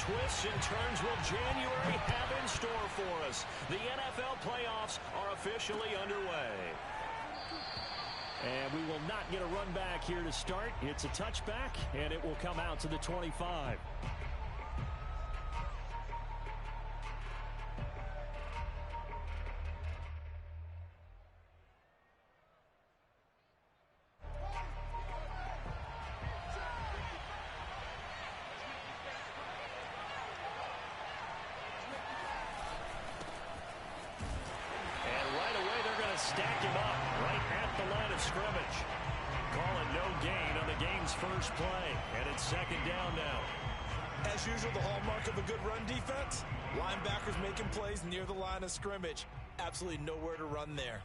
twists and turns will January have in store for us? The NFL playoffs are officially underway. And we will not get a run back here to start. It's a touchback, and it will come out to the 25. Stack him up right at the line of scrimmage. Calling no gain on the game's first play, and it's second down now. As usual, the hallmark of a good run defense, linebackers making plays near the line of scrimmage. Absolutely nowhere to run there.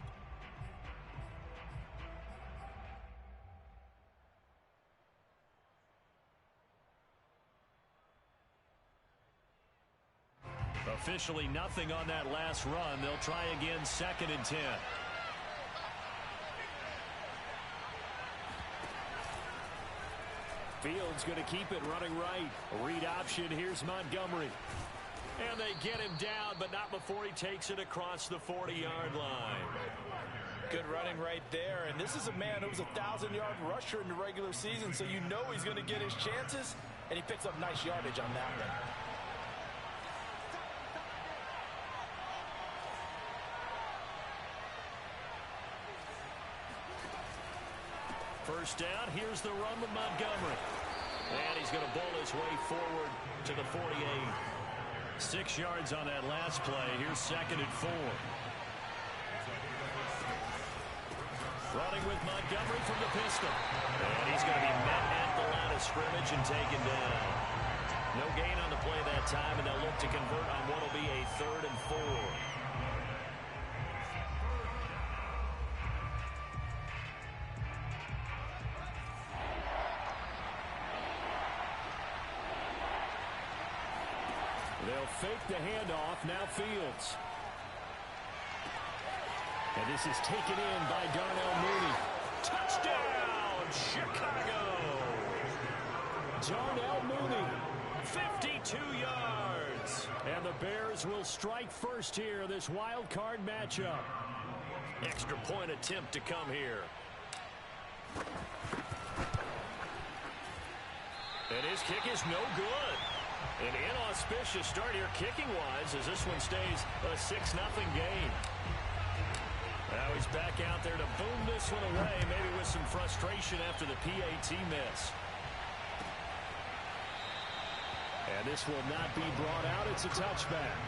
Officially nothing on that last run. They'll try again, 2nd and 10. Fields going to keep it running right. Read option. Here's Montgomery. And they get him down, but not before he takes it across the 40-yard line. Good running right there. And this is a man who was a 1,000-yard rusher in the regular season, so you know he's going to get his chances, and he picks up nice yardage on that one. First down, here's the run with Montgomery. And he's going to bowl his way forward to the 48. 6 yards on that last play. Here's 2nd and 4. Running with Montgomery from the pistol. And he's going to be met at the line of scrimmage and taken down. No gain on the play that time, and they'll look to convert on what will be a 3rd and 4. They'll fake the handoff. Now Fields. And this is taken in by Darnell Mooney. Touchdown, Chicago! Darnell Mooney, 52 yards. And the Bears will strike first here, this wild card matchup. Extra point attempt to come here. And his kick is no good. An inauspicious start here kicking-wise as this one stays a 6-0 game. Now he's back out there to boom this one away, maybe with some frustration after the PAT miss. And this will not be brought out. It's a touchback.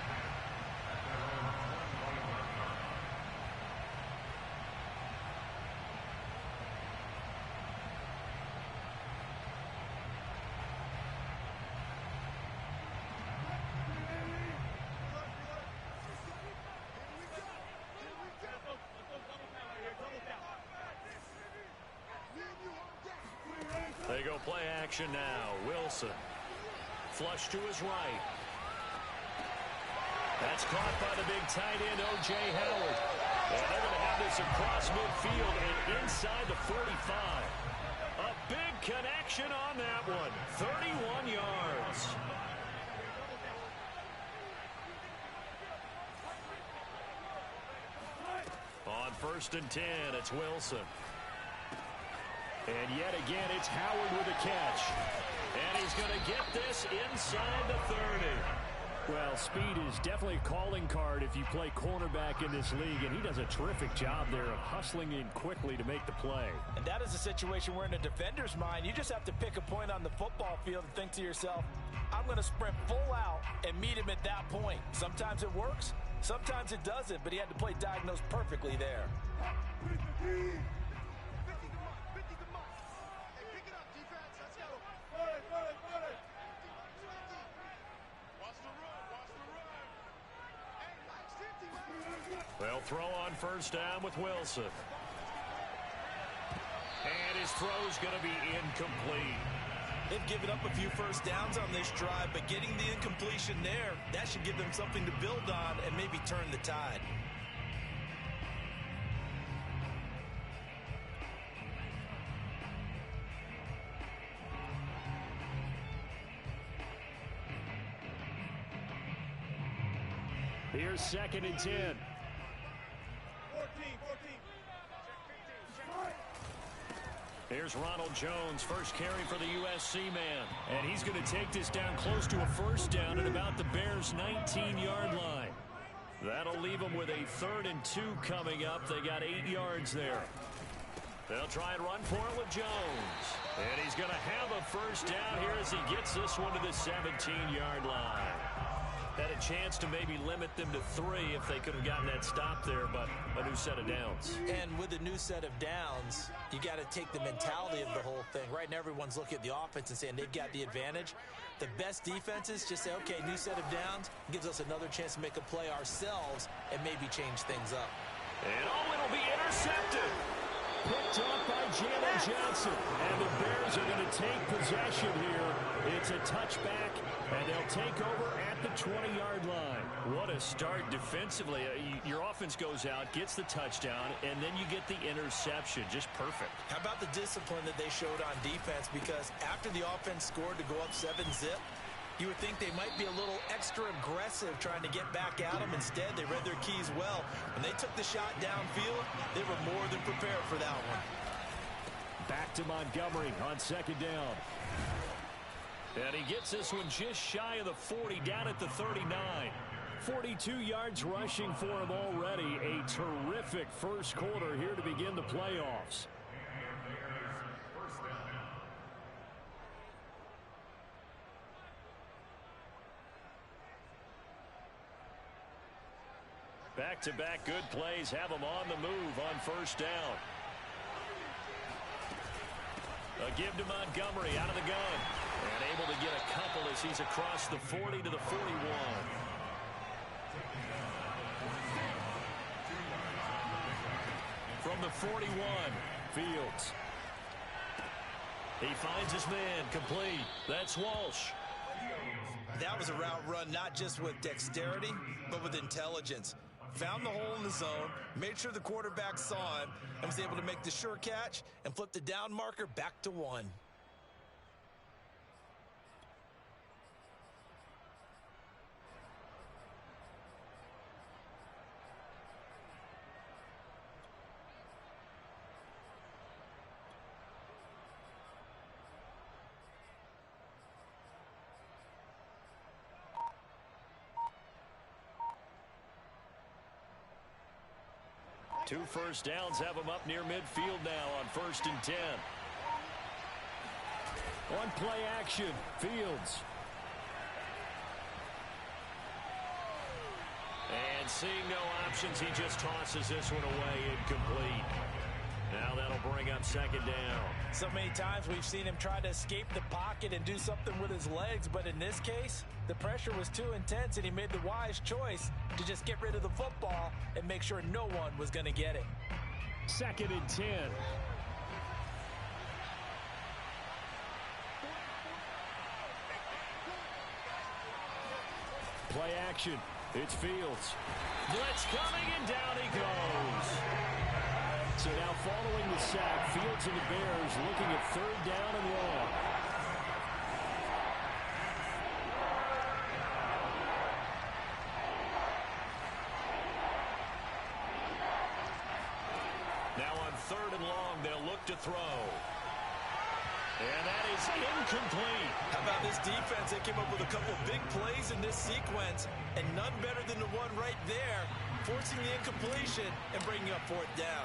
They go play action now. Wilson. Flush to his right. That's caught by the big tight end, O.J. Howard. And they're going to have this across midfield and inside the 45. A big connection on that one. 31 yards. On 1st and 10, it's Wilson. And yet again, it's Howard with a catch. And he's going to get this inside the 30. Well, speed is definitely a calling card if you play cornerback in this league, and he does a terrific job there of hustling in quickly to make the play. And that is a situation where in a defender's mind, you just have to pick a point on the football field and think to yourself, I'm going to sprint full out and meet him at that point. Sometimes it works, sometimes it doesn't, but he had to play diagnosed perfectly there. They'll throw on 1st down with Wilson. And his throw's going to be incomplete. They've given up a few first downs on this drive, but getting the incompletion there, that should give them something to build on and maybe turn the tide. Here's 2nd and 10. Here's Ronald Jones, first carry for the USC man. And he's going to take this down close to a first down at about the Bears' 19-yard line. That'll leave them with a 3rd and 2 coming up. They got 8 yards there. They'll try and run for it with Jones. And he's going to have a first down here as he gets this one to the 17-yard line. Had a chance to maybe limit them to 3 if they could have gotten that stop there, but a new set of downs. And with a new set of downs, you got to take the mentality of the whole thing. Right now, everyone's looking at the offense and saying they've got the advantage. The best defenses just say, okay, new set of downs gives us another chance to make a play ourselves and maybe change things up. And it'll be intercepted. Picked off by Jalen Johnson. And the Bears are going to take possession here. It's a touchback, and they'll take over at the 20-yard line. What a start defensively. Your offense goes out, gets the touchdown, and then you get the interception. Just perfect. How about the discipline that they showed on defense? Because after the offense scored to go up 7-zip, you would think they might be a little extra aggressive trying to get back at them. Instead, they read their keys well. When they took the shot downfield, they were more than prepared for that one. Back to Montgomery on 2nd down. And he gets this one just shy of the 40, down at the 39. 42 yards rushing for him already. A terrific first quarter here to begin the playoffs. Back-to-back good plays have him on the move on first down. A give to Montgomery out of the gun. And able to get a couple as he's across the 40 to the 41. From the 41, Fields. He finds his man complete. That's Walsh. That was a route run not just with dexterity, but with intelligence. Found the hole in the zone, made sure the quarterback saw him, and was able to make the sure catch and flip the down marker back to 1. Two first downs have him up near midfield now on 1st and 10. On play action, Fields. And seeing no options, he just tosses this one away, incomplete. Now that'll bring up 2nd down. So many times we've seen him try to escape the pocket and do something with his legs, but in this case, the pressure was too intense and he made the wise choice to just get rid of the football and make sure no one was going to get it. 2nd and 10. Play action. It's Fields. Blitz coming, and down he goes. So now following the sack, Fields and the Bears looking at 3rd down and long. Now on 3rd and long, they'll look to throw. And that is incomplete. How about this defense? They came up with a couple of big plays in this sequence, and none better than the one right there, forcing the incompletion and bringing up 4th down.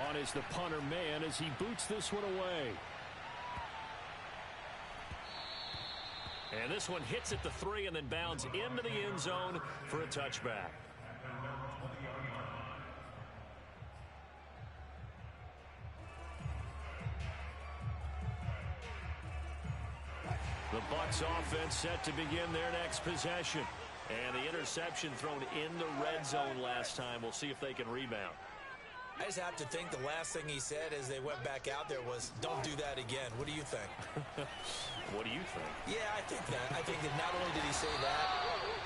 On is the punter man as he boots this one away. And this one hits at the 3 and then bounds into the end zone for a touchback. The Bucs offense set to begin their next possession. And the interception thrown in the red zone last time. We'll see if they can rebound. I just have to think the last thing he said as they went back out there was, don't do that again. What do you think? What do you think? Yeah, I think that. I think that not only did he say that,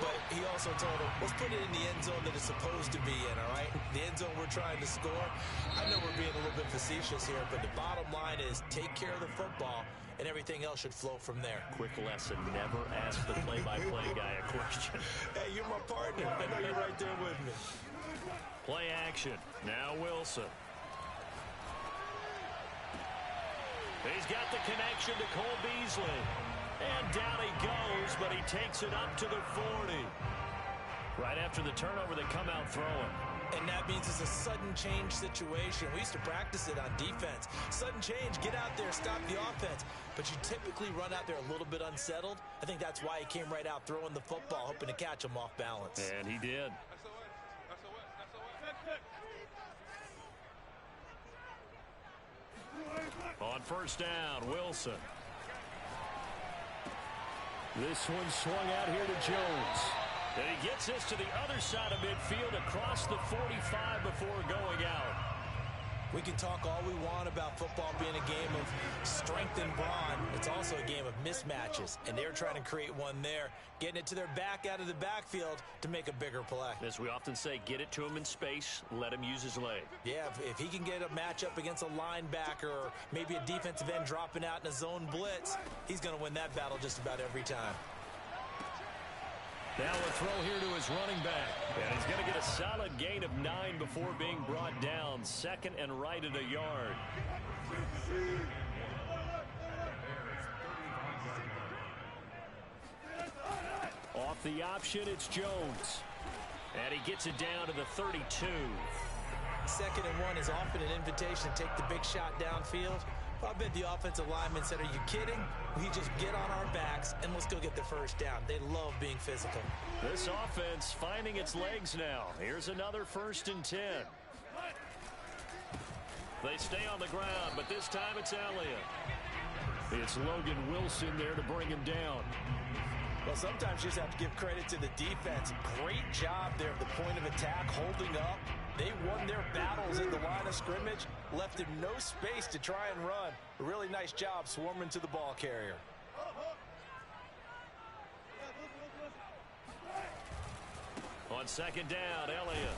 but he also told him, let's put it in the end zone that it's supposed to be in, all right? the end zone we're trying to score. I know we're being a little bit facetious here, but the bottom line is take care of the football, and everything else should flow from there. Quick lesson, never ask the play-by-play guy a question. Hey, you're my partner. I know you're right there with me. Play action. Now Wilson. He's got the connection to Cole Beasley. And down he goes, but he takes it up to the 40. Right after the turnover, they come out throwing. And that means it's a sudden change situation. We used to practice it on defense. Sudden change, get out there, stop the offense. But you typically run out there a little bit unsettled. I think that's why he came right out throwing the football, hoping to catch him off balance. And he did. On first down, Wilson. This one swung out here to Jones. And he gets this to the other side of midfield across the 45 before going out. We can talk all we want about football being a game of strength and brawn. It's also a game of mismatches, and they're trying to create one there, getting it to their back out of the backfield to make a bigger play. As we often say, get it to him in space, let him use his leg. Yeah, if he can get a matchup against a linebacker or maybe a defensive end dropping out in a zone blitz, he's going to win that battle just about every time. Now a throw here to his running back. And he's going to get a solid gain of 9 before being brought down. Second and right at a yard. Off the option, it's Jones. And he gets it down to the 32. 2nd and 1 is often an invitation to take the big shot downfield. I bet the offensive lineman said, are you kidding? We just get on our backs and let's go get the first down. They love being physical. This offense finding its legs now. Here's another 1st and 10. They stay on the ground, but this time it's Elliott. It's Logan Wilson there to bring him down. Well, sometimes you just have to give credit to the defense. Great job there at the point of attack, holding up. They won their battles in the line of scrimmage, left him no space to try and run. A really nice job swarming to the ball carrier. On 2nd down, Elliott.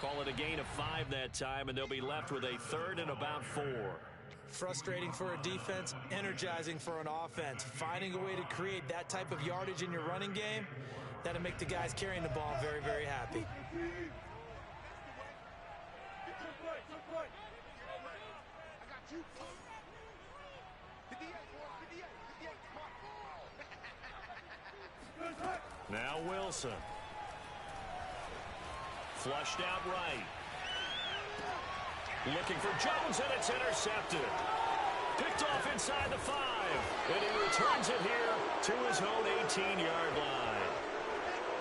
Call it a gain of 5 that time, and they'll be left with a 3rd and about 4. Frustrating for a defense, energizing for an offense. Finding a way to create that type of yardage in your running game, that'll make the guys carrying the ball very, very happy. Now Wilson. Flushed out right. Looking for Jones, and it's intercepted. Picked off inside the 5. And he returns it here to his own 18-yard line.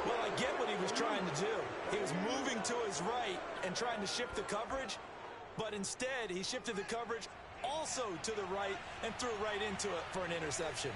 Well, I get what he was trying to do. He was moving to his right and trying to shift the coverage, but instead he shifted the coverage also to the right and threw right into it for an interception.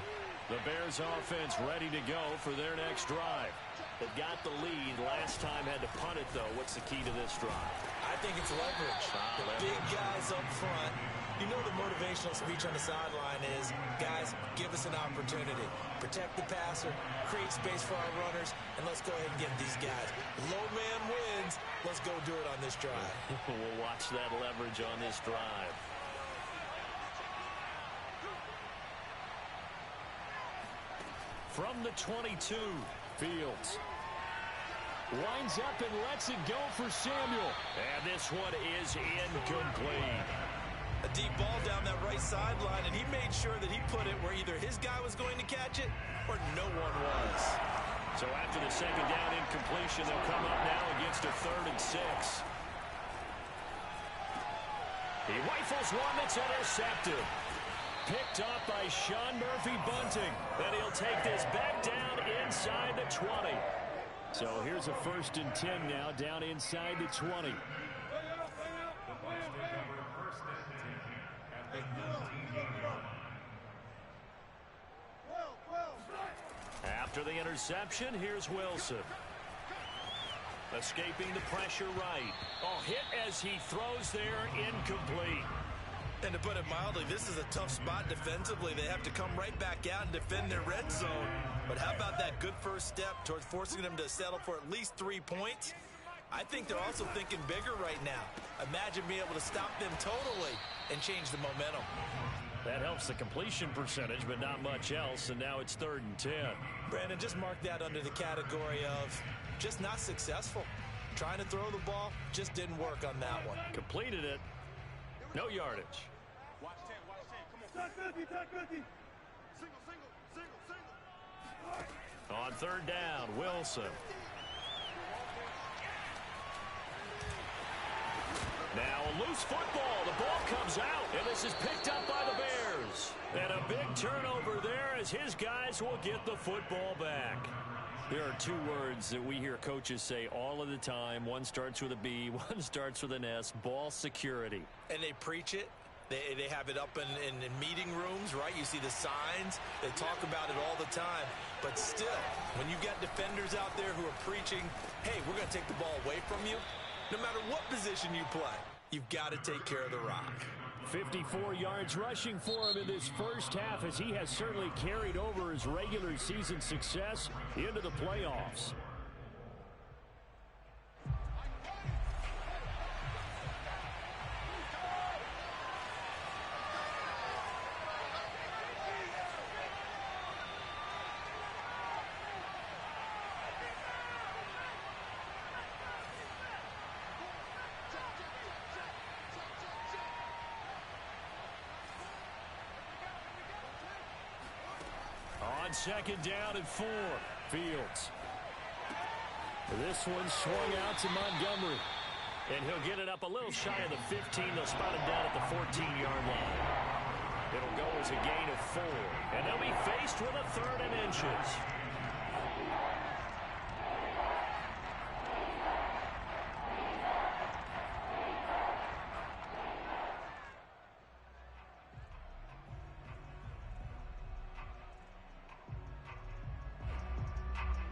The Bears offense ready to go for their next drive. They got the lead. Last time had to punt it, though. What's the key to this drive? I think it's leverage. The big guys up front. You know the motivational speech on the sideline is, guys, give us an opportunity. Protect the passer, create space for our runners, and let's go ahead and get these guys. Low man wins. Let's go do it on this drive. We'll watch that leverage on this drive. From the 22, Fields winds up and lets it go for Samuel. And this one is incomplete. A deep ball down that right sideline, and he made sure that he put it where either his guy was going to catch it or no one was. So after the 2nd down incompletion, they'll come up now against a 3rd and 6. He rifles one that's intercepted. Picked up by Sean Murphy-Bunting. And he'll take this back down inside the 20. So here's a 1st and 10 now, down inside the 20. After the interception, here's Wilson. Escaping the pressure right. Oh, hit as he throws there, incomplete. And to put it mildly, this is a tough spot defensively. They have to come right back out and defend their red zone. But how about that good first step towards forcing them to settle for at least 3 points? I think they're also thinking bigger right now. Imagine being able to stop them totally and change the momentum. That helps the completion percentage, but not much else, and now it's 3rd and 10. Brandon, just mark that under the category of just not successful. Trying to throw the ball just didn't work on that one. Completed it. No yardage. Watch 10, come on. Talk cookie. Single. On 3rd down, Wilson. Now a loose football. The ball comes out, and this is picked up by the Bears. And a big turnover there as his guys will get the football back. There are 2 words that we hear coaches say all of the time. One starts with a B, one starts with an S, ball security. And they preach it. They have it up in meeting rooms, right? You see the signs. They talk about it all the time. But still, when you got defenders out there who are preaching, hey, we're going to take the ball away from you, no matter what position you play, you've got to take care of the rock. 54 yards rushing for him in this first half, as he has certainly carried over his regular season success into the playoffs. On 2nd down and 4, Fields. This one swung out to Montgomery. And he'll get it up a little shy of the 15. They'll spot him down at the 14-yard line. It'll go as a gain of 4. And they'll be faced with a 3rd and inches.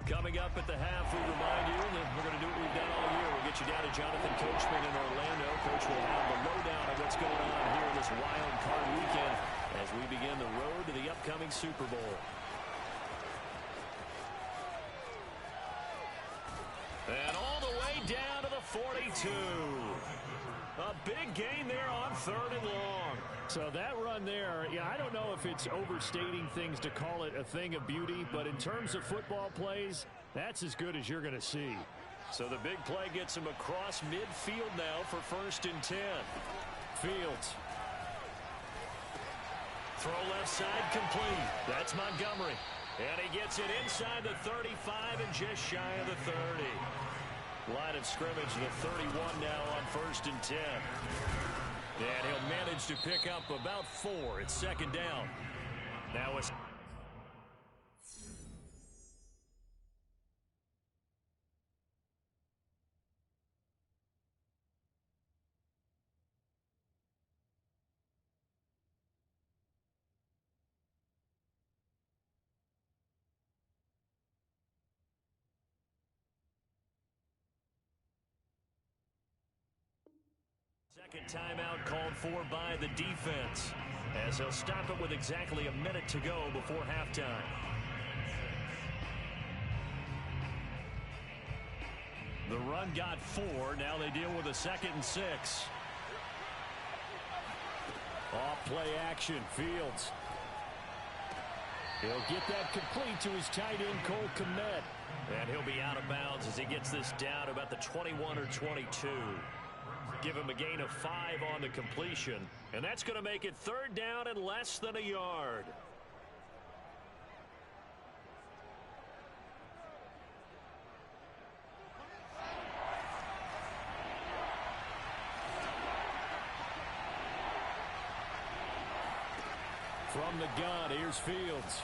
Coming up at the half, we remind you that we're going to do what we've done all year. We'll get you down to Jonathan Coachman in Orlando. Coach will have the lowdown of what's going on here in this wild card weekend as we begin the road to the upcoming Super Bowl. And all the way down to the 42. A big gain there on 3rd and long. So that run there, yeah, I don't know if it's overstating things to call it a thing of beauty, but in terms of football plays, that's as good as you're going to see. So the big play gets him across midfield now for 1st and 10. Fields. Throw left side complete. That's Montgomery. And he gets it inside the 35 and just shy of the 30. Line of scrimmage, the 31 now on 1st and 10. And he'll manage to pick up about 4. It's 2nd down. Now it's... Second timeout called for by the defense, as he'll stop it with exactly a minute to go before halftime. The run got 4. Now they deal with a 2nd and 6. Off play action, Fields. He'll get that complete to his tight end, Cole Kmet. And he'll be out of bounds as he gets this down about the 21 or 22. Give him a gain of 5 on the completion. And that's going to make it 3rd down and less than a yard. From the gun, here's Fields.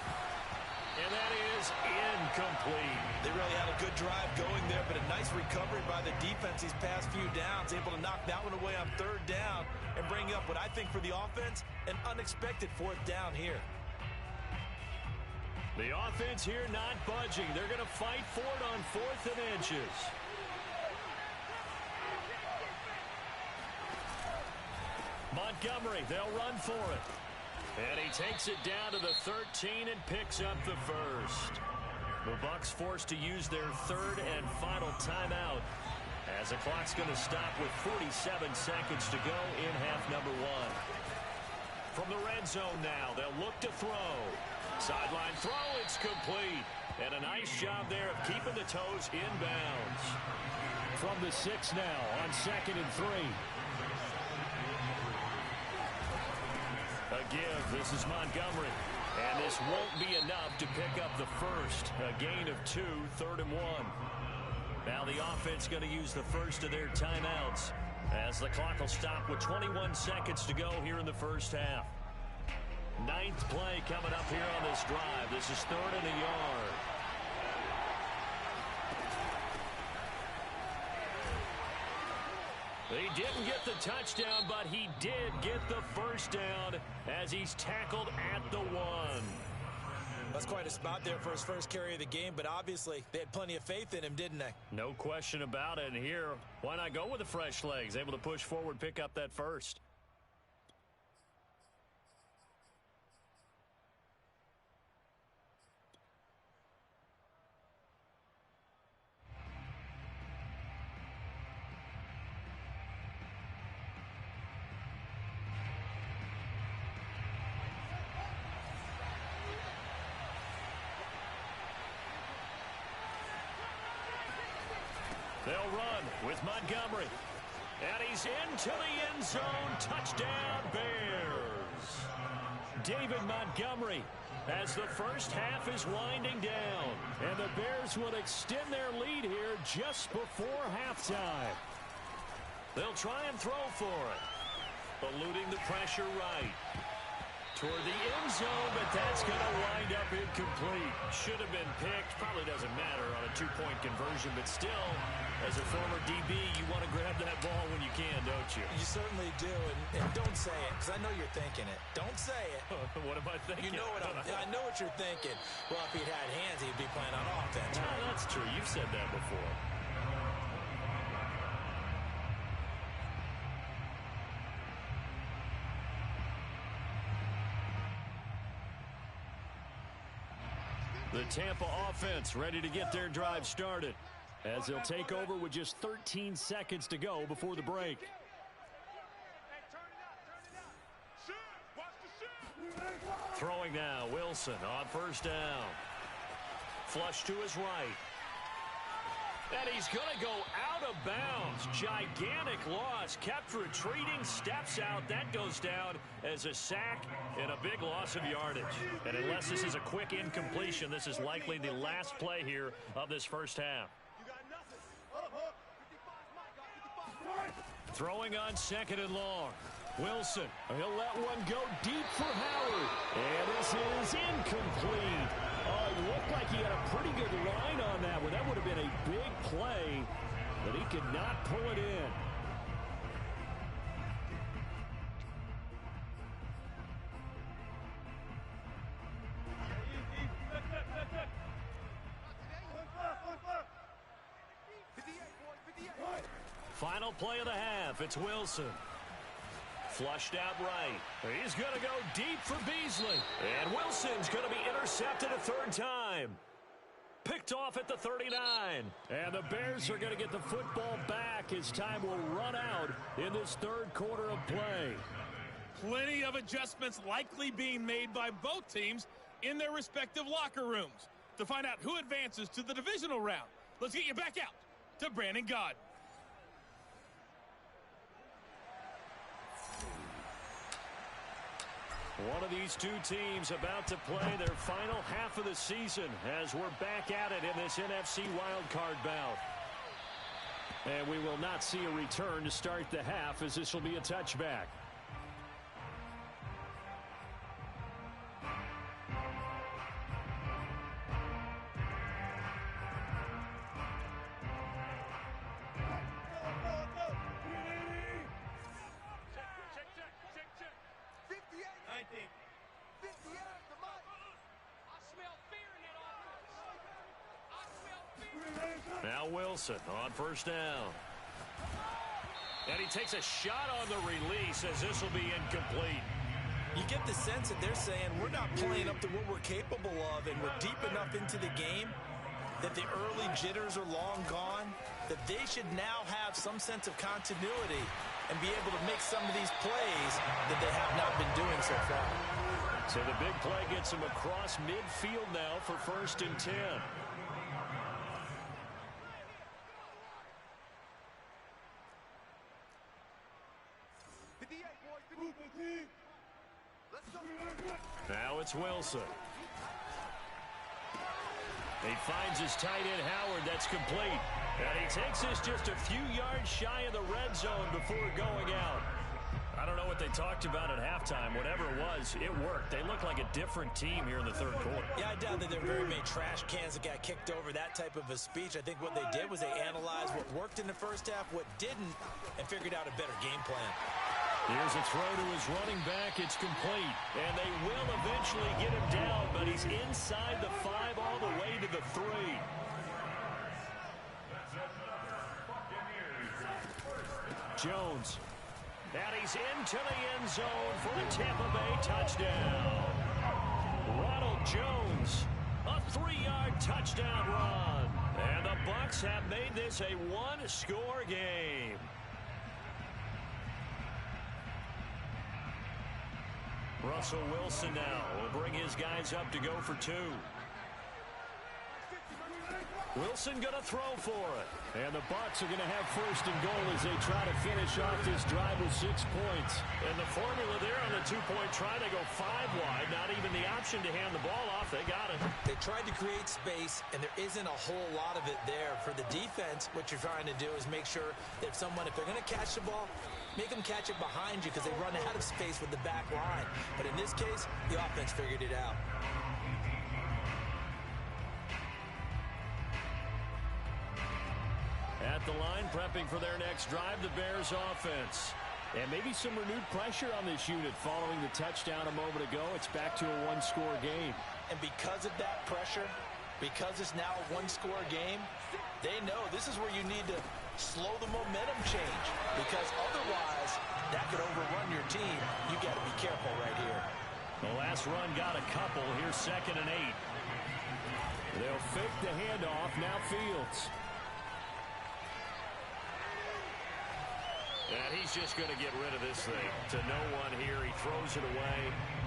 And that is incomplete. They really had a good drive going there, but a nice recovery by the defense these past few downs, able to knock that one away on 3rd down and bring up what I think for the offense, an unexpected 4th down here. The offense here not budging. They're going to fight for it on 4th and inches. Montgomery, they'll run for it. And he takes it down to the 13 and picks up the first. The Bucs forced to use their 3rd and final timeout As the clock's going to stop with 47 seconds to go in half number one. From the red zone now, they'll look to throw. Sideline throw, it's complete. And a nice job there of keeping the toes inbounds. From the 6 now on 2nd and 3. A give, this is Montgomery. And this won't be enough to pick up the first. A gain of 2, 3rd and 1. Now the offense going to use the first of their timeouts as the clock will stop with 21 seconds to go here in the first half. 9th play coming up here on this drive. This is 3rd and a yard. He didn't get the touchdown, but he did get the first down as he's tackled at the 1. That's quite a spot there for his first carry of the game, but obviously they had plenty of faith in him, didn't they? No question about it. And here, why not go with the fresh legs? Able to push forward, pick up that first. They'll run with Montgomery. And he's into the end zone. Touchdown, Bears. David Montgomery as the first half is winding down. And the Bears will extend their lead here just before halftime. They'll try and throw for it. Eluding the pressure right. Toward the end zone, but that's going to wind up incomplete. Should have been picked. Probably doesn't matter on a 2-point conversion, but still, as a former DB, you want to grab that ball when you can, don't you? You certainly do, and don't say it, because I know you're thinking it. Don't say it. What am I thinking? You know what I know what you're thinking. Well, if he'd had hands, he'd be playing on offense. No, that's true. You've said that before. The Tampa offense ready to get their drive started as they'll take over with just 13 seconds to go before the break. Throwing now, Wilson on first down. Flush to his right. And he's going to go out of bounds. Gigantic loss. Kept retreating, steps out. That goes down as a sack and a big loss of yardage. And unless this is a quick incompletion, this is likely the last play here of this first half. Throwing on 2nd and long. Wilson, he'll let one go deep for Howard. And this is incomplete. Oh, it looked like he had a pretty good line on that one. That would have been a big play, but he could not pull it in. Final play of the half. It's Wilson. Flushed out right. He's going to go deep for Beasley. And Wilson's going to be intercepted a 3rd time. Picked off at the 39. And the Bears are going to get the football back as time will run out in this 3rd quarter of play. Plenty of adjustments likely being made by both teams in their respective locker rooms. To find out who advances to the divisional round, let's get you back out to Brandon Gaudin. One of these two teams about to play their final half of the season as we're back at it in this NFC wildcard bout. And we will not see a return to start the half as this will be a touchback. Now Wilson on first down. And he takes a shot on the release as this will be incomplete. You get the sense that they're saying we're not playing up to what we're capable of, and we're deep enough into the game that the early jitters are long gone, that they should now have some sense of continuity and be able to make some of these plays that they have not been doing so far. So the big play gets him across midfield now for 1st and 10. Now it's Wilson. He finds his tight end Howard. That's complete. And he takes this just a few yards shy of the red zone before going out. I don't know what they talked about at halftime. Whatever it was, it worked. They look like a different team here in the 3rd quarter. Yeah, I doubt that there were very many trash cans that got kicked over, that type of a speech. I think what they did was they analyzed what worked in the first half, what didn't, and figured out a better game plan. Here's a throw to his running back. It's complete. And they will eventually get him down, but he's inside the 5 all the way to the 3. Jones. And he's into the end zone for a Tampa Bay touchdown. Ronald Jones, a 3-yard touchdown run. And the Bucs have made this a 1-score game. Russell Wilson now will bring his guys up to go for 2. Wilson going to throw for it. And the Bucs are going to have 1st and goal as they try to finish off this drive with 6 points. And the formula there on the 2-point try, they go 5 wide. Not even the option to hand the ball off. They got it. They tried to create space, and there isn't a whole lot of it there. For the defense, what you're trying to do is make sure that if they're going to catch the ball, make them catch it behind you because they run out of space with the back line. But in this case, the offense figured it out. At the line, prepping for their next drive, the Bears offense. And maybe some renewed pressure on this unit following the touchdown a moment ago. It's back to a 1-score game. And because of that pressure, because it's now a 1-score game, they know this is where you need to slow the momentum change. Because otherwise, that could overrun your team. You got to be careful right here. The last run got a couple. Here's 2nd and 8. They'll fake the handoff. Now Fields. And he's just going to get rid of this thing to no one here. He throws it away,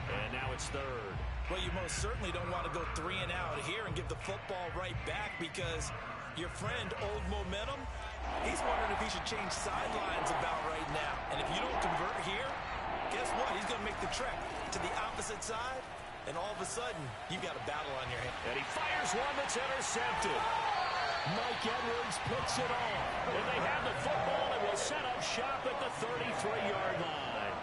and now it's 3rd. Well, you most certainly don't want to go 3 and out here and give the football right back because your friend, Old Momentum, he's wondering if he should change sidelines about right now. And if you don't convert here, guess what? He's going to make the trek to the opposite side, and all of a sudden, you've got a battle on your hands. And he fires one that's intercepted. Mike Edwards picks it off. And they have the football and will set up shop at the 33-yard line.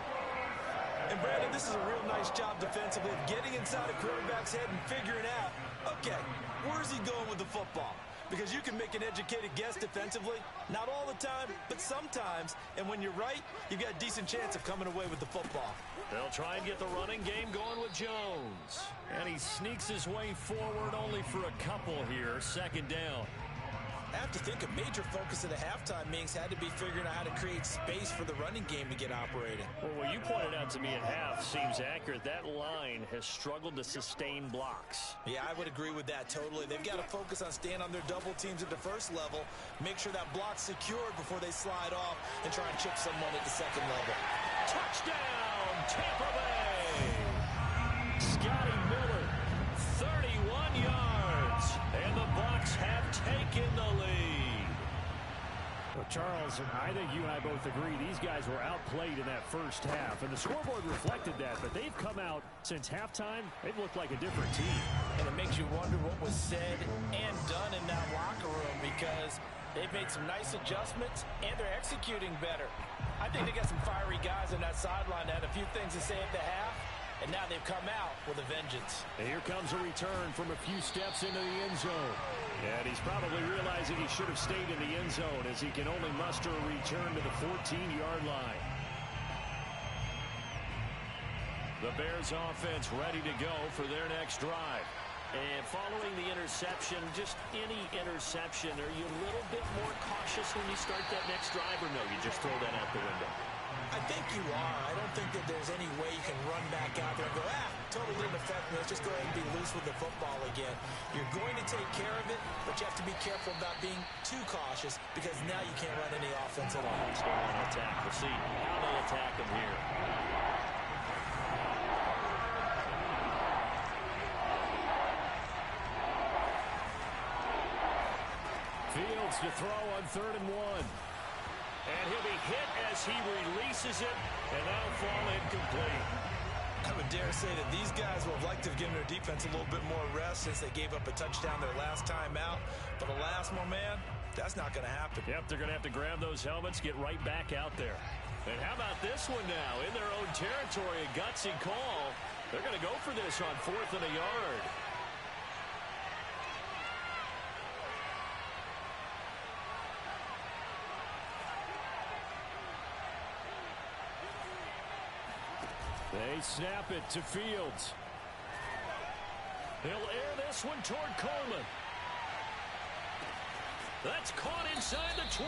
And Brandon, this is a real nice job defensively of getting inside a quarterback's head and figuring out, okay, where's he going with the football? Because you can make an educated guess defensively, not all the time, but sometimes. And when you're right, you've got a decent chance of coming away with the football. They'll try and get the running game going with Jones. And he sneaks his way forward only for a couple here. 2nd down. I have to think a major focus of the halftime meetings had to be figuring out how to create space for the running game to get operating. Well, what you pointed out to me at half seems accurate. That line has struggled to sustain blocks. Yeah, I would agree with that totally. They've got to focus on staying on their double teams at the first level, make sure that block's secured before they slide off and try and chip someone at the 2nd level. Touchdown, Tampa Bay! Scotty Miller, 31 yards, and the Bucs have taken the lead. Well, Charles, I think you and I both agree these guys were outplayed in that first half, and the scoreboard reflected that, but they've come out since halftime. They've looked like a different team. And it makes you wonder what was said and done in that locker room because they've made some nice adjustments, and they're executing better. I think they got some fiery guys on that sideline that had a few things to say at the half, and now they've come out with a vengeance. And here comes a return from a few steps into the end zone. And he's probably realizing he should have stayed in the end zone as he can only muster a return to the 14-yard line. The Bears offense ready to go for their next drive. And following the interception, just any interception, are you a little bit more cautious when you start that next drive, or no, you just throw that out the window? I think you are. I don't think that there's any way you can run back out there and go, totally didn't affect me. Let's just go ahead and be loose with the football again. You're going to take care of it, but you have to be careful about being too cautious because now you can't run any offense at all. Still want to attack. We'll see how they attack him here. Fields to throw on 3rd and 1. And he'll be hit as he releases it, and that'll fall incomplete. I would dare say that these guys would have liked to have given their defense a little bit more rest since they gave up a touchdown their last time out. But alas, my man, that's not going to happen. Yep, they're going to have to grab those helmets, get right back out there. And how about this one now? In their own territory, a gutsy call. They're going to go for this on 4th and a yard. They snap it to Fields. He'll air this one toward Coleman. That's caught inside the 20.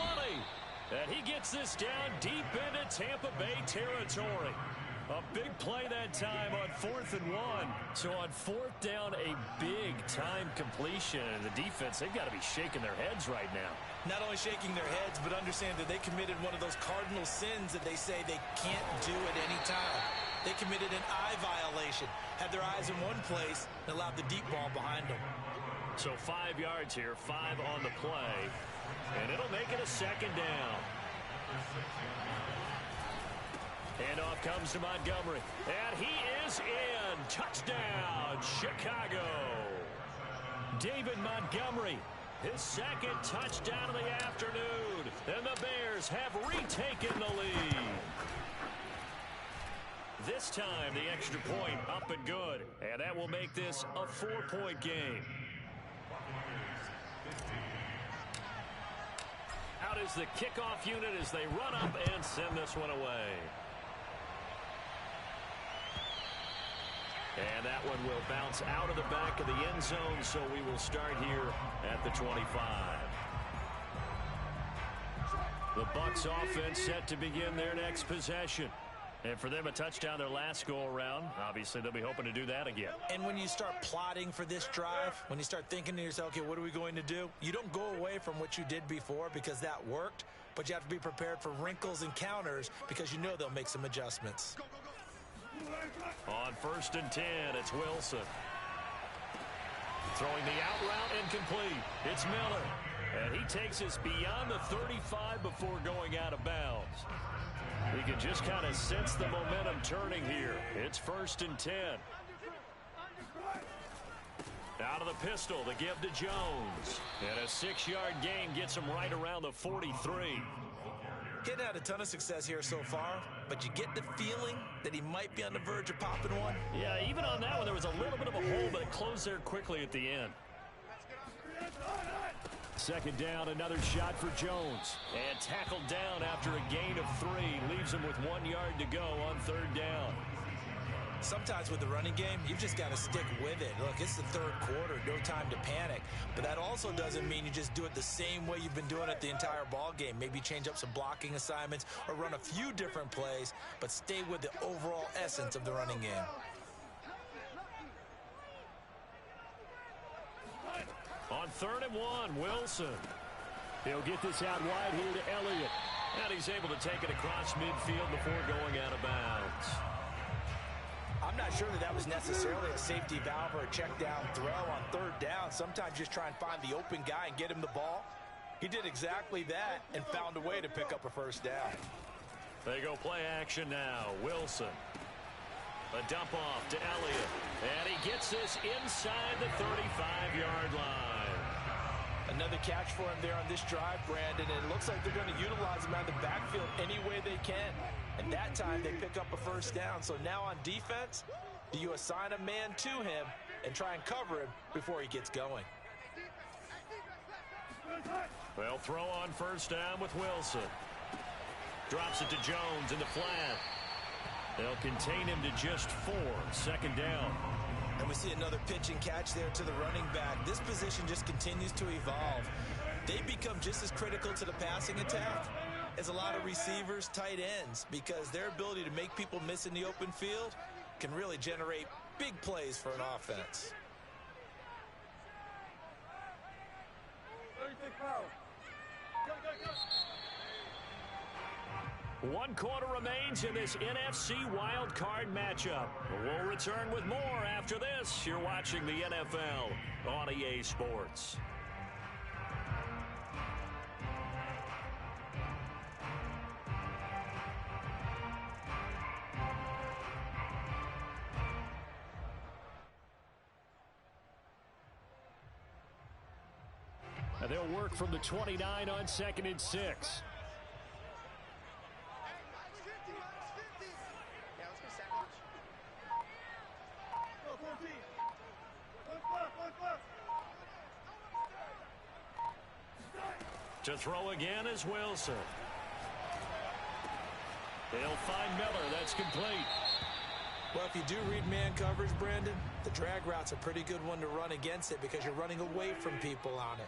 And he gets this down deep into Tampa Bay territory. A big play that time on 4th and 1. So on 4th down, a big time completion. And the defense, they've got to be shaking their heads right now. Not only shaking their heads, but understand that they committed one of those cardinal sins that they say they can't do at any time. They committed an eye violation, had their eyes in one place, and allowed the deep ball behind them. So 5 yards here, 5 on the play, and it'll make it a 2nd down. Handoff comes to Montgomery, and he is in. Touchdown, Chicago. David Montgomery, his 2nd touchdown of the afternoon, and the Bears have retaken the lead. This time, the extra point up and good. And that will make this a 4-point game. Out is the kickoff unit as they run up and send this one away. And that one will bounce out of the back of the end zone, so we will start here at the 25. The Bucs offense set to begin their next possession. And for them, a touchdown their last go-around. Obviously, they'll be hoping to do that again. And when you start plotting for this drive, when you start thinking to yourself, okay, what are we going to do? You don't go away from what you did before because that worked, but you have to be prepared for wrinkles and counters because you know they'll make some adjustments. On 1st and 10, it's Wilson. Throwing the out route incomplete. It's Miller. And he takes us beyond the 35 before going out of bounds. We can just kind of sense the momentum turning here. It's 1st and 10. Out of the pistol, the give to Jones. And a 6-yard gain gets him right around the 43. Getting had a ton of success here so far, but you get the feeling that he might be on the verge of popping one. Yeah, even on that one, there was a little bit of a hole, but it closed there quickly at the end. 2nd down, another shot for Jones. And tackled down after a gain of 3. Leaves him with 1 yard to go on 3rd down. Sometimes with the running game, you've just got to stick with it. Look, it's the 3rd quarter, no time to panic. But that also doesn't mean you just do it the same way you've been doing it the entire ball game. Maybe change up some blocking assignments or run a few different plays, but stay with the overall essence of the running game. On 3rd and 1, Wilson. He'll get this out wide here to Elliott. And he's able to take it across midfield before going out of bounds. I'm not sure that was necessarily a safety valve or a check down throw on 3rd down. Sometimes just try and find the open guy and get him the ball. He did exactly that and found a way to pick up a 1st down. They go play action now. Wilson. A dump off to Elliott. And he gets this inside the 35-yard line. Another catch for him there on this drive, Brandon. And it looks like they're going to utilize him out of the backfield any way they can. And that time they pick up a 1st down. So now on defense, do you assign a man to him and try and cover him before he gets going? They'll throw on 1st down with Wilson. Drops it to Jones in the flat. They'll contain him to just 4. 2nd down. And we see another pitch and catch there to the running back. This position just continues to evolve. They become just as critical to the passing attack as a lot of receivers, tight ends, because their ability to make people miss in the open field can really generate big plays for an offense. One quarter remains in this NFC Wild Card matchup. We'll return with more after this. You're watching the NFL on EA Sports. And they'll work from the 29 on 2nd and 6. To throw again is Wilson. They'll find Miller. That's complete. Well, if you do read man coverage, Brandon, the drag route's a pretty good one to run against it because you're running away from people on it.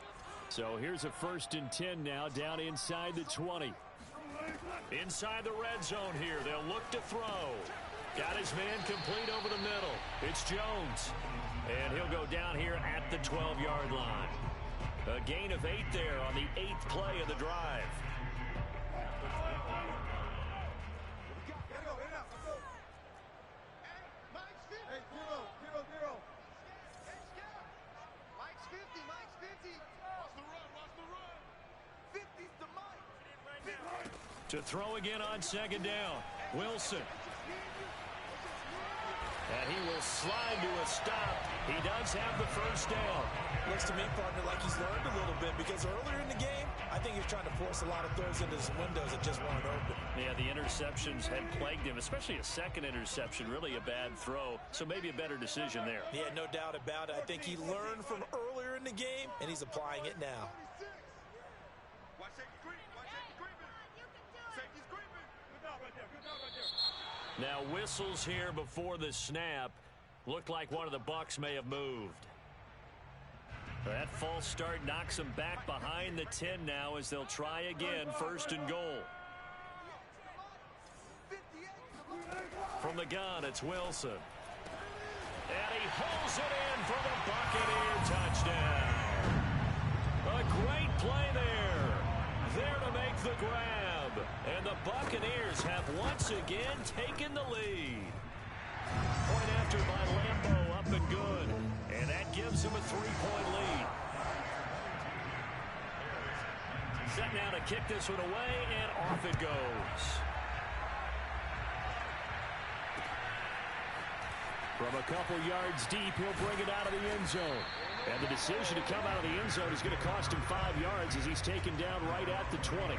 So here's a 1st and 10 now, down inside the 20. Inside the red zone here. They'll look to throw. Got his man complete over the middle. It's Jones. And he'll go down here at the 12-yard line. A gain of 8 there on the 8th play of the drive. To throw again on 2nd down. Wilson. And he will slide to a stop. He does have the 1st down. Looks to me, partner, like he's learned a little bit because earlier in the game, I think he was trying to force a lot of throws into his windows that just weren't open. Yeah, the interceptions had plagued him, especially a 2nd interception. Really a bad throw, so maybe a better decision there. Yeah, no doubt about it. I think he learned from earlier in the game, and he's applying it now. Now whistles here before the snap. Looked like one of the Bucs may have moved. That false start knocks them back behind the 10 now as they'll try again, 1st and goal. From the gun, it's Wilson. And he holds it in for the Buccaneer touchdown. A great play there. There to make the grab. And the Buccaneers have once again taken the lead. Point after by Lambeau, up and good. And that gives him a 3-point lead. Set now to kick this one away, and off it goes. From a couple yards deep, he'll bring it out of the end zone. And the decision to come out of the end zone is going to cost him 5 yards as he's taken down right at the 20.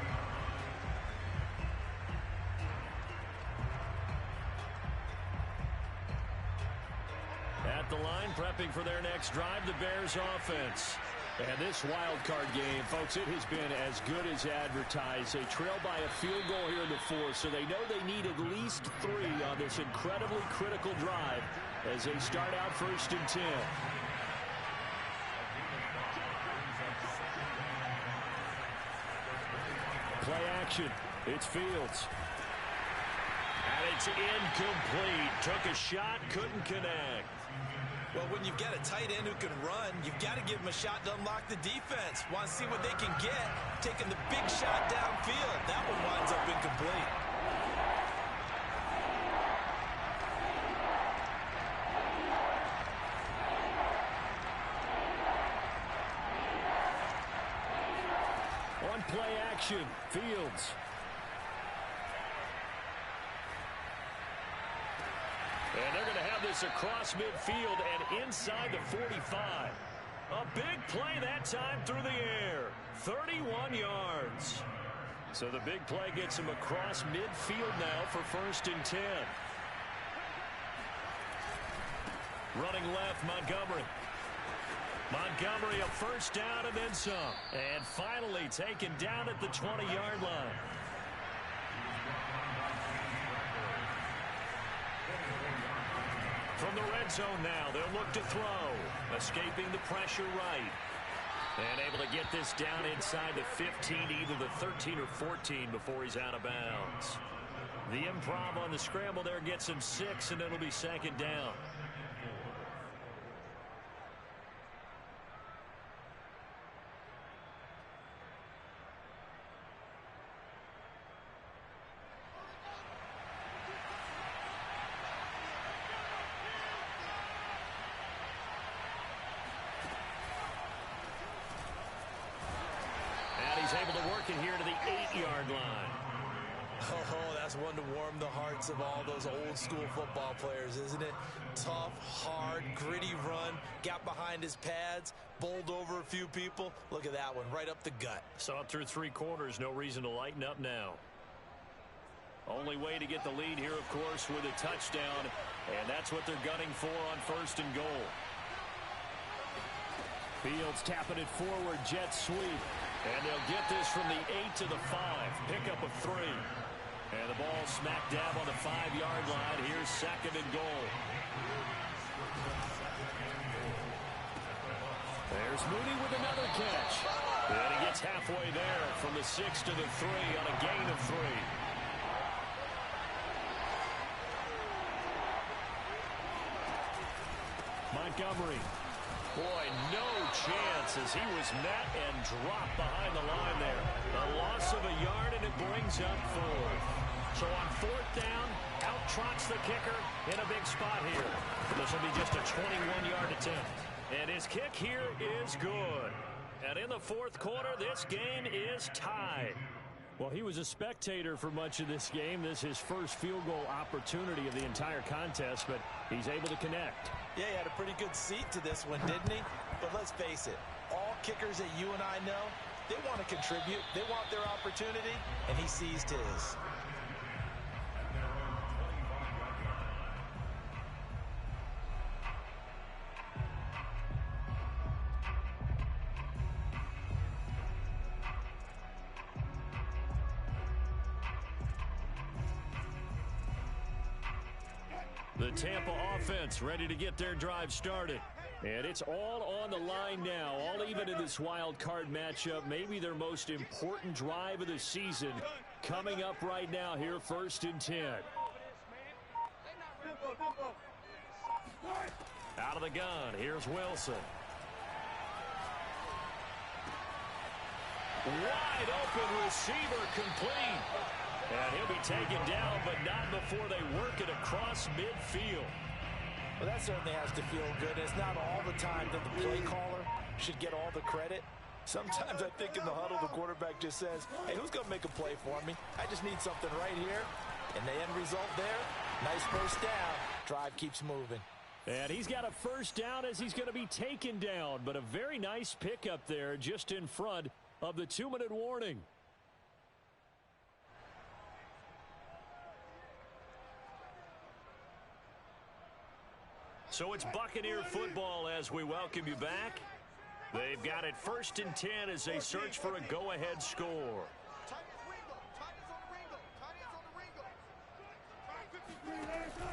At the line, prepping for their next drive, the Bears offense. And this wild card game, folks, it has been as good as advertised. They trail by a field goal here in the 4th, so they know they need at least 3 on this incredibly critical drive as they start out 1st and 10. Play action. It's Fields. And it's incomplete. Took a shot, couldn't connect. Well, when you've got a tight end who can run, you've got to give him a shot to unlock the defense. Want to see what they can get. Taking the big shot downfield. That one winds up incomplete. On play action, Fields. And they're going to have this across midfield and inside the 45. A big play that time through the air. 31 yards. So the big play gets him across midfield now for 1st and 10. Running left, Montgomery. Montgomery a 1st down and then some. And finally taken down at the 20-yard line. From From the red zone now, they'll look to throw. Escaping the pressure right. And able to get this down inside the 15, either the 13 or 14 before he's out of bounds. The improv on the scramble there gets him 6, and it'll be second down. He's able to work it here to the 8-yard line. Oh, that's one to warm the hearts of all those old school football players, isn't it? Tough, hard, gritty run, got behind his pads, bowled over a few people. Look at that one, right up the gut. Saw it through 3 quarters, no reason to lighten up now. Only way to get the lead here, of course, with a touchdown, and that's what they're gunning for on 1st and goal. Fields tapping it forward, jet sweep. And they'll get this from the 8 to the 5. Pickup of 3. And the ball smack dab on the 5-yard line. Here's 2nd and goal. There's Mooney with another catch. And he gets halfway there from the 6 to the 3 on a gain of 3. Montgomery. Boy, no chance as he was met and dropped behind the line there. A loss of a yard, and it brings up 4th. So on 4th down, out trots the kicker in a big spot here. This will be just a 21-yard attempt. And his kick here is good. And in the 4th quarter, this game is tied. Well, he was a spectator for much of this game. This is his first field goal opportunity of the entire contest, but he's able to connect. Yeah, he had a pretty good seat to this one, didn't he? But let's face it, all kickers that you and I know, they want to contribute. They want their opportunity, and he seized his. The Tampa offense ready to get their drive started. And it's all on the line now, all even in this wild card matchup. Maybe their most important drive of the season coming up right now here, 1st and 10. Out of the gun, here's Wilson. Wide open receiver complete. And he'll be taken down, but not before they work it across midfield. Well, that certainly has to feel good. It's not all the time that the play caller should get all the credit. Sometimes I think in the huddle, the quarterback just says, hey, who's going to make a play for me? I just need something right here. And the end result there, nice 1st down. Drive keeps moving. And he's got a 1st down as he's going to be taken down. But a very nice pickup there just in front of the 2-minute warning. So it's Buccaneer football as we welcome you back. They've got it 1st and 10 as they search for a go-ahead score.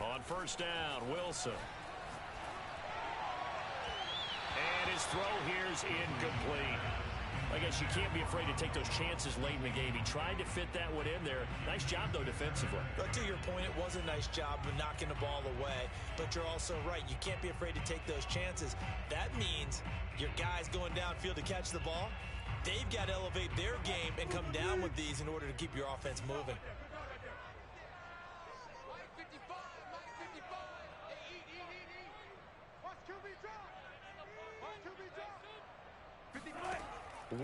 On 1st down, Wilson. And his throw here's incomplete. I guess you can't be afraid to take those chances late in the game. He tried to fit that one in there. Nice job, though, defensively. But to your point, it was a nice job of knocking the ball away. But you're also right. You can't be afraid to take those chances. That means your guys going downfield to catch the ball, they've got to elevate their game and come down with these in order to keep your offense moving.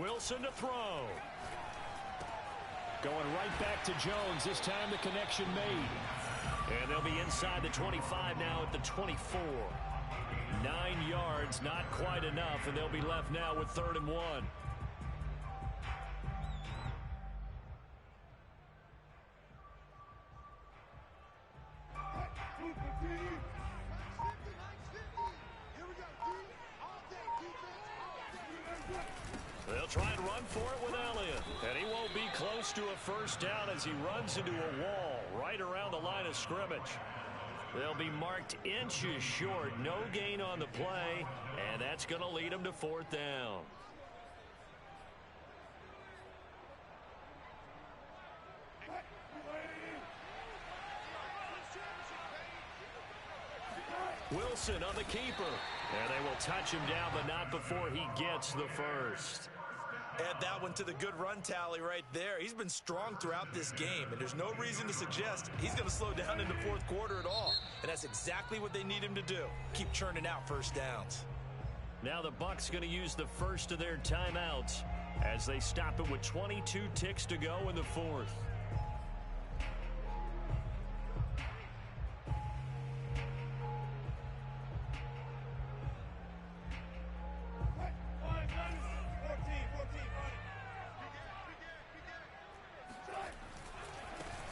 Wilson to throw. Going right back to Jones. This time the connection made. And they'll be inside the 25 now at the 24. 9 yards, not quite enough, and they'll be left now with 3rd and 1. They'll try and run for it with Elliott. And he won't be close to a 1st down as he runs into a wall right around the line of scrimmage. They'll be marked inches short. No gain on the play, and that's going to lead them to 4th down. Wilson on the keeper. And they will touch him down, but not before he gets the first. Add that one to the good run tally right there. He's been strong throughout this game, and there's no reason to suggest he's going to slow down in the 4th quarter at all. And that's exactly what they need him to do. Keep churning out first downs. Now the Bucs going to use the first of their timeouts as they stop it with 22 ticks to go in the 4th.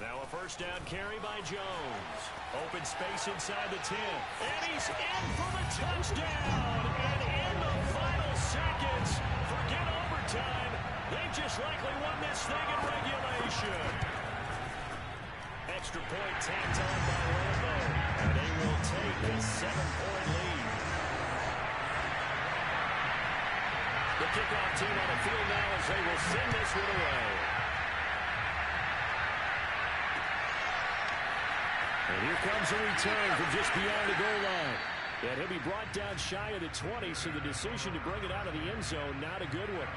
Now a first down carry by Jones. Open space inside the 10. And he's in for the touchdown. And in the final seconds, forget overtime. They just likely won this thing in regulation. Extra point tacked on by Lambo. And they will take a 7-point lead. The kickoff team on the field now as they will send this one away. And here comes a return from just beyond the goal line. And he'll be brought down shy of the 20, so the decision to bring it out of the end zone, not a good one.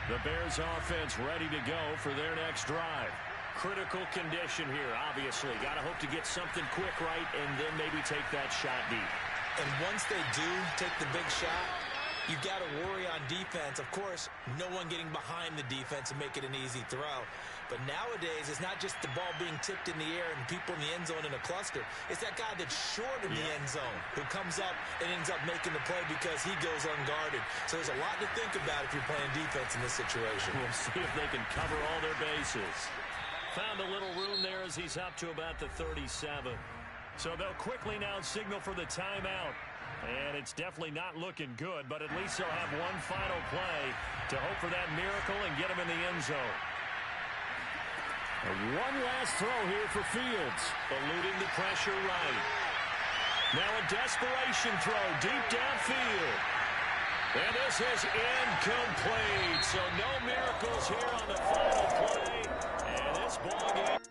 The Bears offense ready to go for their next drive. Critical condition here, obviously. Got to hope to get something quick right and then maybe take that shot deep. And once they do take the big shot, you've got to worry on defense. Of course, no one getting behind the defense and make it an easy throw. But nowadays, it's not just the ball being tipped in the air and people in the end zone in a cluster. It's that guy that's short in the end zone who comes up and ends up making the play because he goes unguarded. So there's a lot to think about if you're playing defense in this situation. We'll see if they can cover all their bases. Found a little room there as he's up to about the 37. So they'll quickly now signal for the timeout. And it's definitely not looking good, but at least they'll have one final play to hope for that miracle and get him in the end zone. And one last throw here for Fields. Eluding the pressure right. Now a desperation throw deep downfield. And this is incomplete. So no miracles here on the final play. And this ball game